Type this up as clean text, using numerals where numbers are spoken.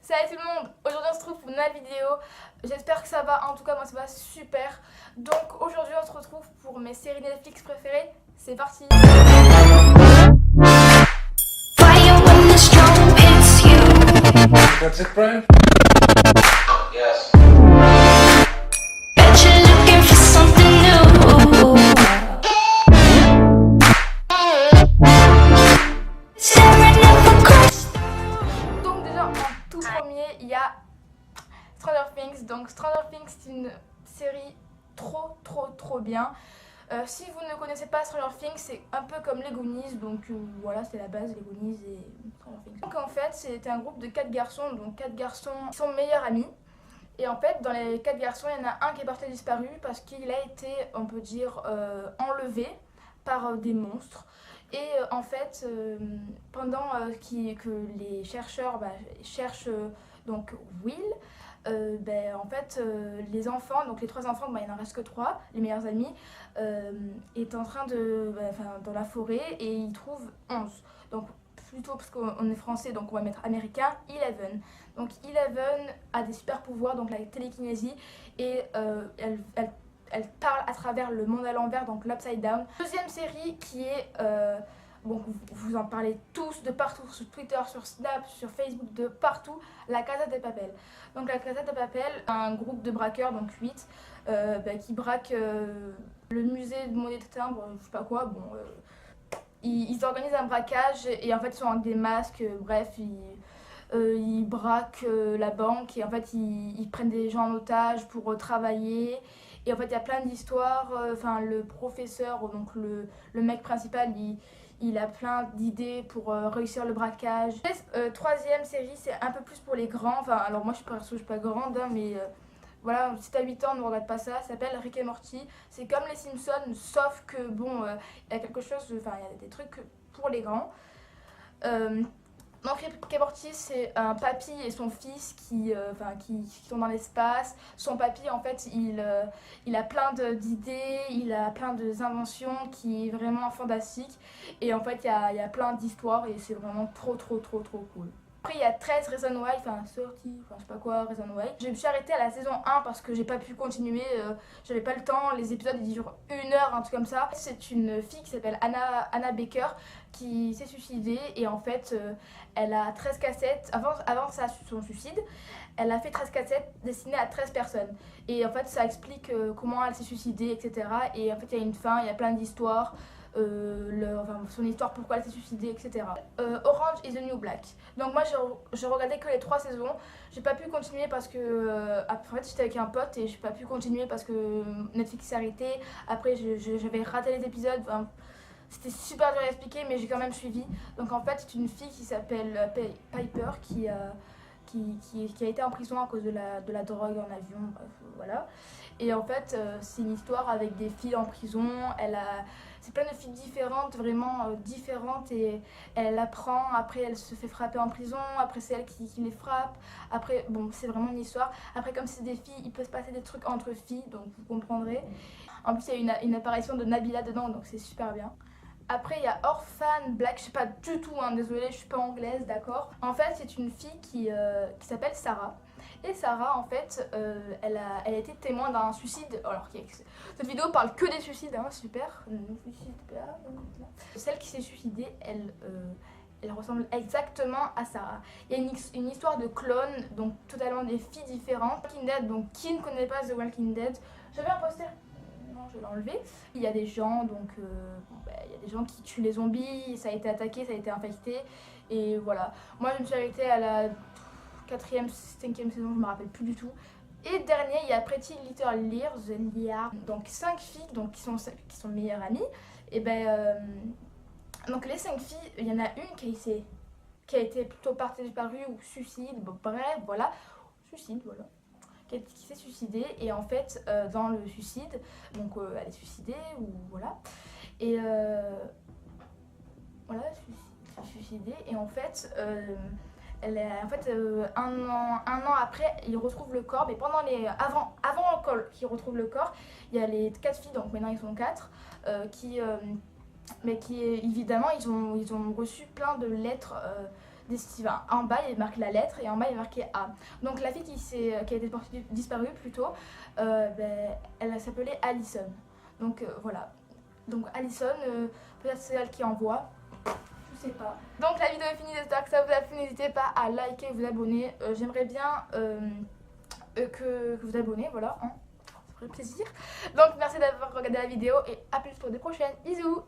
Salut tout le monde, aujourd'hui on se retrouve pour une nouvelle vidéo. J'espère que ça va, en tout cas moi ça va super. Donc aujourd'hui on se retrouve pour mes séries Netflix préférées. C'est parti. That's it, Brian? Yes. Bet you're looking for something new. Staring up across. Donc déjà en tout premier il y a Stranger Things. Donc Stranger Things c'est une série trop bien. Si vous ne connaissez pas Stranger Things, c'est un peu comme les Goonies, donc voilà, c'est la base, les Goonies et Stranger Things. Donc en fait, c'était un groupe de 4 garçons, donc 4 garçons qui sont meilleurs amis. Et en fait, dans les 4 garçons, il y en a un qui est porté disparu parce qu'il a été, on peut dire, enlevé par des monstres. Et en fait, pendant que les chercheurs cherchent donc Will, en fait, les enfants, donc les 3 enfants, il n'en reste que 3, les meilleurs amis, est en train dans la forêt et ils trouvent 11. Donc plutôt parce qu'on est français, donc on va mettre américain, 11. Donc 11 a des super pouvoirs, donc la télékinésie, et elle parle à travers le monde à l'envers, donc l'Upside Down. Deuxième série qui est... Bon, vous en parlez tous de partout, sur Twitter, sur Snap, sur Facebook, de partout, la Casa de Papel. Donc la Casa de Papel, un groupe de braqueurs, donc 8, qui braquent le musée de monnaie de timbre, je sais pas quoi, bon... Ils organisent un braquage et en fait ils sont avec des masques, bref, ils braquent la banque et en fait ils prennent des gens en otage pour travailler. Et en fait il y a plein d'histoires, le professeur, donc le mec principal, il a plein d'idées pour réussir le braquage. Troisième série, c'est un peu plus pour les grands, alors moi je suis pas grande, hein, mais... Voilà, si t'as 8 ans, ne regarde pas ça, ça s'appelle Rick et Morty. C'est comme les Simpsons, sauf que bon, il y a quelque chose, il y a des trucs pour les grands. Donc Rick et Morty, c'est un papy et son fils qui sont dans l'espace. Son papy, en fait, il a plein d'idées, il a plein d'inventions qui est vraiment fantastique. Et en fait, il y a plein d'histoires et c'est vraiment trop cool. Après il y a 13 Reasons Why, je sais pas quoi, Reasons Why. Je me suis arrêtée à la saison 1 parce que j'ai pas pu continuer, j'avais pas le temps, les épisodes ils durent 1 heure, un truc comme ça. C'est une fille qui s'appelle Anna Baker qui s'est suicidée et en fait elle a 13 cassettes, avant son suicide, elle a fait 13 cassettes destinées à 13 personnes. Et en fait ça explique comment elle s'est suicidée, etc. Et en fait il y a une fin, il y a plein d'histoires. Son histoire, pourquoi elle s'est suicidée, etc. Orange is the New Black. Donc moi je regardais que les 3 saisons. J'ai pas pu continuer parce que en fait j'étais avec un pote et j'ai pas pu continuer parce que Netflix s'est arrêté. Après j'avais raté les épisodes. C'était super dur à expliquer mais j'ai quand même suivi. Donc en fait c'est une fille qui s'appelle Piper qui a été en prison à cause de la drogue en avion, bref, voilà. Et en fait, c'est une histoire avec des filles en prison. C'est plein de filles différentes, vraiment différentes, et elle apprend. Après, elle se fait frapper en prison. Après, c'est elle qui les frappe. Après, bon, c'est vraiment une histoire. Après, comme c'est des filles, il peut se passer des trucs entre filles, donc vous comprendrez. En plus, il y a une apparition de Nabila dedans, donc c'est super bien. Après, il y a Orphan Black, je sais pas du tout, hein, désolée, je suis pas anglaise, d'accord. En fait, c'est une fille qui s'appelle Sarah. Et Sarah, en fait, elle a été témoin d'un suicide. Alors, cette vidéo parle que des suicides, hein, super. Celle qui s'est suicidée, elle ressemble exactement à Sarah. Il y a une histoire de clones, donc totalement des filles différentes. Walking Dead, donc qui ne connaît pas The Walking Dead? J'avais un poster. Non, je l'ai enlevé. Il y a des gens, il y a des gens qui tuent les zombies, ça a été attaqué, ça a été infecté, et voilà. Moi, je me suis arrêtée à la 4e, 5e saison, je me rappelle plus du tout. Et dernier, il y a Pretty Little Liars, donc 5 filles qui sont meilleures amies. Et donc les 5 filles, il y en a une qui a été plutôt partie disparue ou suicide, bon, bref, voilà, suicide, voilà. Qui s'est suicidée, et en fait dans le suicide, donc elle est suicidée ou voilà, et voilà, elle s'est suicidée, et en fait elle est un an après ils retrouvent le corps, mais avant qu'ils retrouvent le corps, il y a les 4 filles, donc maintenant ils sont 4, qui évidemment ils ont reçu plein de lettres enfin, en bas il est marqué la lettre et en bas il est marqué A. Donc la fille qui a été disparue plutôt, elle s'appelait Allison. Donc voilà. Donc Allison, peut-être c'est elle qui envoie. Je sais pas. Donc la vidéo est finie, j'espère que ça vous a plu. N'hésitez pas à liker, vous abonner. J'aimerais bien que vous abonnez, voilà. Hein. Ça ferait plaisir. Donc merci d'avoir regardé la vidéo et à plus pour des prochaines. Bisous.